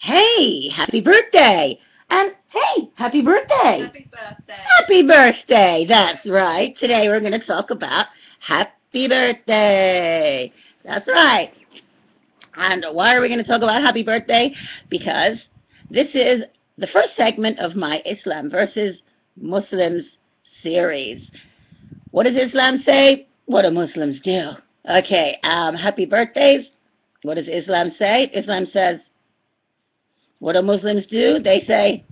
Hey, happy birthday! And hey, happy birthday! Happy birthday. Happy birthday! That's right. Today we're going to talk about happy birthday. That's right. And why are we going to talk about happy birthday? Because this is the first segment of my Islam versus Muslims series. What does Islam say? What do Muslims do? Okay, happy birthdays. What does Islam say? Islam says, what do Muslims do? They say,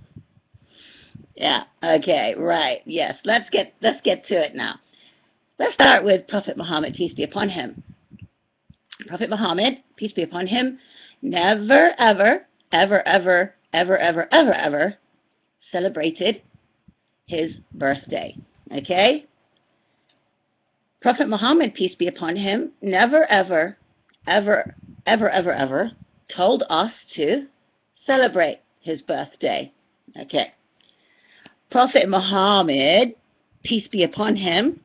yeah, okay, right, yes. Let's get to it now. Let's start with Prophet Muhammad, peace be upon him. Prophet Muhammad, peace be upon him, never, ever celebrated his birthday. Okay? Prophet Muhammad, peace be upon him, never, ever told us to celebrate his birthday. Okay. Prophet Muhammad, peace be upon him,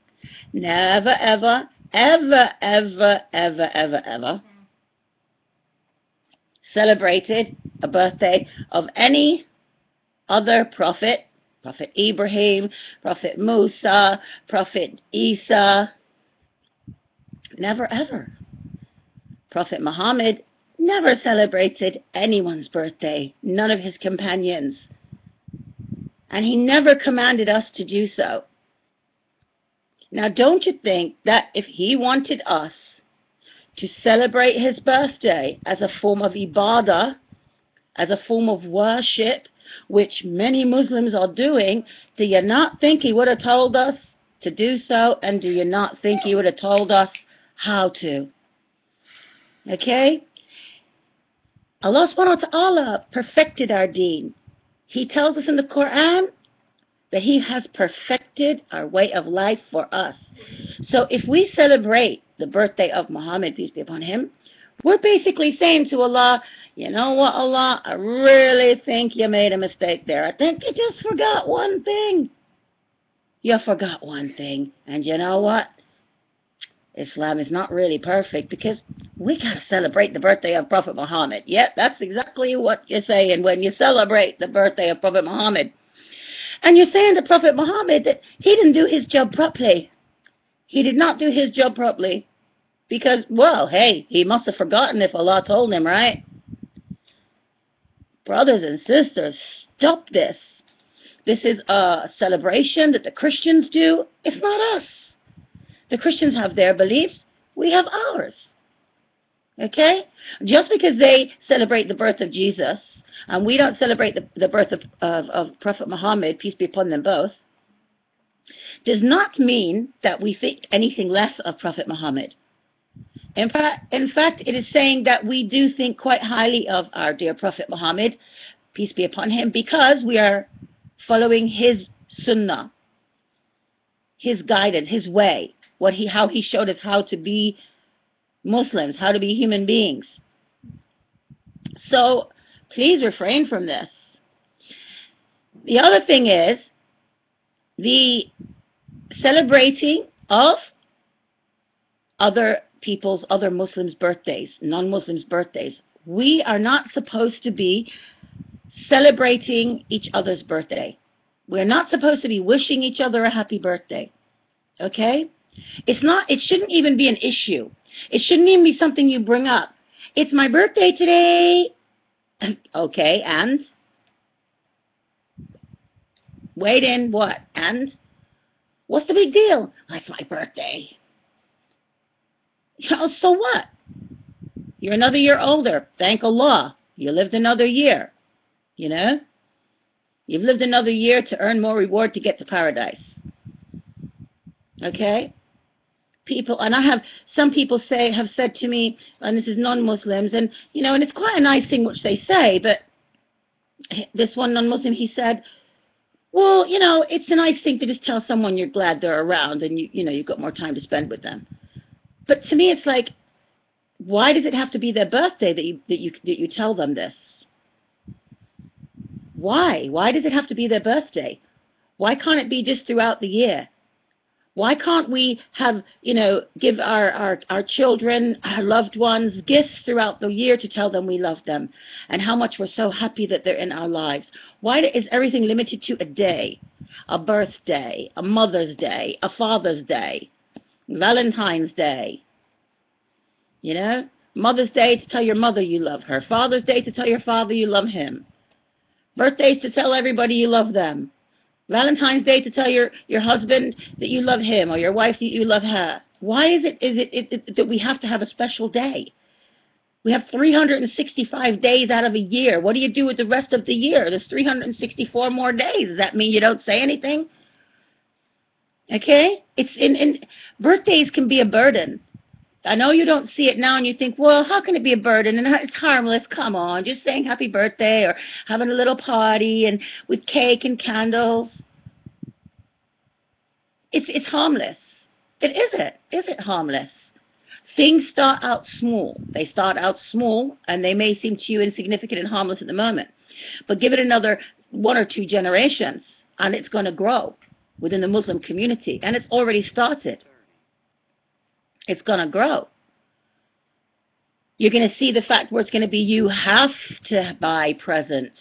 never, ever celebrated a birthday of any other prophet, Prophet Ibrahim, Prophet Musa, Prophet Isa, never ever. Prophet Muhammad never celebrated anyone's birthday, none of his companions. And he never commanded us to do so. Now, don't you think that if he wanted us to celebrate his birthday as a form of ibadah, as a form of worship, which many Muslims are doing, do you not think he would have told us to do so? And do you not think he would have told us how to? Okay? Allah subhanahu wa ta'ala perfected our deen. He tells us in the Quran that he has perfected our way of life for us. So if we celebrate the birthday of Muhammad, peace be upon him, we're basically saying to Allah, you know what, Allah, I really think you made a mistake there. I think you just forgot one thing. You forgot one thing. And you know what? Islam is not really perfect because we got to celebrate the birthday of Prophet Muhammad. Yep, that's exactly what you're saying when you celebrate the birthday of Prophet Muhammad. And you're saying to Prophet Muhammad that he didn't do his job properly. He did not do his job properly because, well, hey, he must have forgotten if Allah told him, right? Brothers and sisters, stop this. This is a celebration that the Christians do. It's not us. The Christians have their beliefs. We have ours. Okay? Just because they celebrate the birth of Jesus, and we don't celebrate the birth of Prophet Muhammad, peace be upon them both, does not mean that we think anything less of Prophet Muhammad. In fact, it is saying that we do think quite highly of our dear Prophet Muhammad, peace be upon him, because we are following his sunnah, his guidance, his way, how he showed us how to be Muslims, how to be human beings. So please refrain from this. The other thing is the celebrating of other people's, other Muslims' birthdays, non-Muslims' birthdays. We are not supposed to be celebrating each other's birthday. We're not supposed to be wishing each other a happy birthday. Okay? It shouldn't even be an issue. It shouldn't even be something you bring up. It's my birthday today. Okay, and? Wait in what? And? What's the big deal? It's my birthday. So what? You're another year older. Thank Allah. You lived another year. You know? You've lived another year to earn more reward to get to paradise. Okay? People, and some people have said to me, and this is non-Muslims, and and it's quite a nice thing which they say, but this one non-Muslim, he said, well, it's a nice thing to just tell someone you're glad they're around and you've got more time to spend with them. But to me, it's like, why does it have to be their birthday that you tell them this? Why? Why does it have to be their birthday? Why can't it be just throughout the year? Why can't we have, give our children, our loved ones, gifts throughout the year to tell them we love them and how much we're so happy that they're in our lives? Why is everything limited to a day, a birthday, a Mother's Day, a Father's Day, Valentine's Day? Mother's Day to tell your mother you love her. Father's Day to tell your father you love him. Birthdays to tell everybody you love them. Valentine's Day to tell your husband that you love him, or your wife that you love her. Why is it that we have to have a special day? We have 365 days out of a year. What do you do with the rest of the year? There's 364 more days. Does that mean you don't say anything? Okay? Birthdays can be a burden. I know you don't see it now and you think, well, how can it be a burden? And it's harmless. Come on, just saying happy birthday or having a little party and with cake and candles. It's harmless. It isn't. Is it harmless? Things start out small. They start out small and they may seem to you insignificant and harmless at the moment. But give it another 1 or 2 generations and it's going to grow within the Muslim community. And it's already started. It's going to grow. You're going to see the fact where it's going to be you have to buy presents.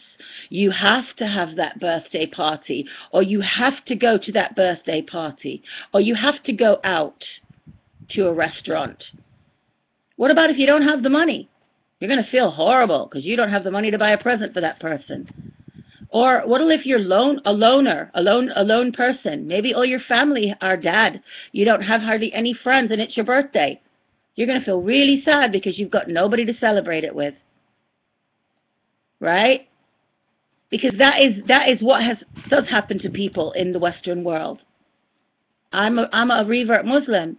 You have to have that birthday party. Or you have to go to that birthday party. Or you have to go out to a restaurant. What about if you don't have the money? You're going to feel horrible because you don't have the money to buy a present for that person. Or what if you're a lone person? Maybe all your family are dead. You don't have hardly any friends and it's your birthday. You're going to feel really sad because you've got nobody to celebrate it with. Right? Because that is what does happen to people in the Western world. I'm a revert Muslim.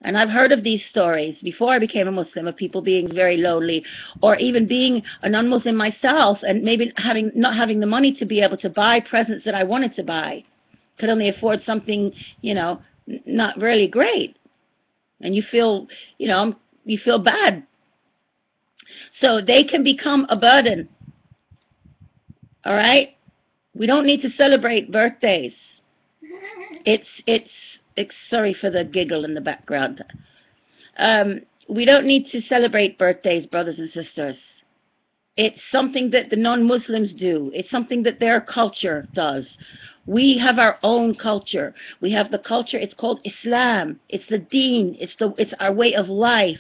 And I've heard of these stories before I became a Muslim of people being very lonely, or even being a non-Muslim myself and maybe not having the money to be able to buy presents that I wanted to buy. Could only afford something, not really great. And you feel bad. So they can become a burden. All right? We don't need to celebrate birthdays. Sorry for the giggle in the background. We don't need to celebrate birthdays, brothers and sisters. It's something that the non-Muslims do. It's something that their culture does. We have our own culture. We have the culture. It's called Islam. It's the deen. It's our way of life.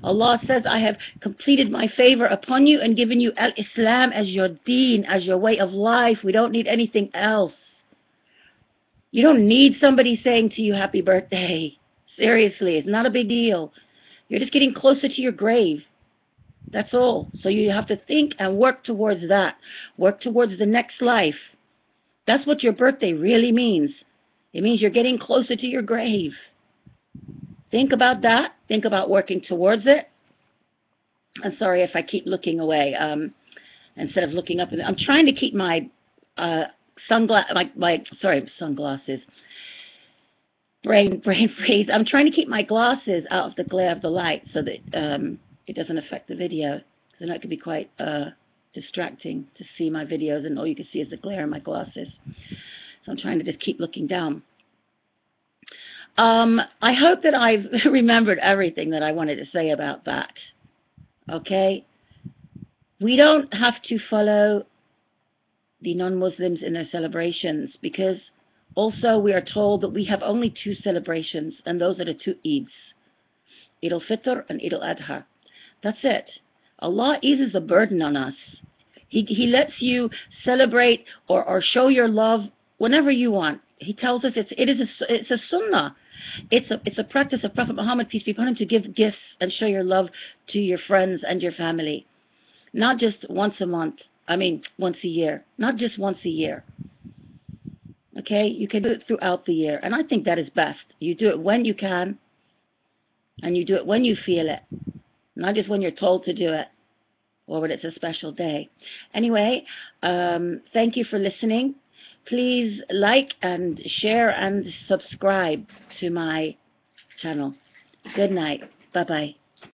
Allah says, I have completed my favor upon you and given you al-Islam as your deen, as your way of life. We don't need anything else. You don't need somebody saying to you, happy birthday. Seriously, it's not a big deal. You're just getting closer to your grave. That's all. So you have to think and work towards that. Work towards the next life. That's what your birthday really means. It means you're getting closer to your grave. Think about that. Think about working towards it. I'm sorry if I keep looking away instead of looking up. I'm trying to keep my sunglasses. Brain freeze. I'm trying to keep my glasses out of the glare of the light so that it doesn't affect the video. Because I know it can be quite distracting to see my videos and all you can see is the glare in my glasses. So I'm trying to just keep looking down. I hope that I've remembered everything that I wanted to say about that. Okay? We don't have to follow the non-Muslims in their celebrations, because also we are told that we have only 2 celebrations, and those are the 2 Eids, Eid al-Fitr and Eid al-Adha. That's it. Allah eases a burden on us. He lets you celebrate or show your love whenever you want. He tells us it's a sunnah. It's a practice of Prophet Muhammad, peace be upon him, to give gifts and show your love to your friends and your family. Not just once a month. Once a year. Not just once a year. Okay? You can do it throughout the year. And I think that is best. You do it when you can. And you do it when you feel it. Not just when you're told to do it. Or when it's a special day. Anyway, thank you for listening. Please like and share and subscribe to my channel. Good night. Bye-bye.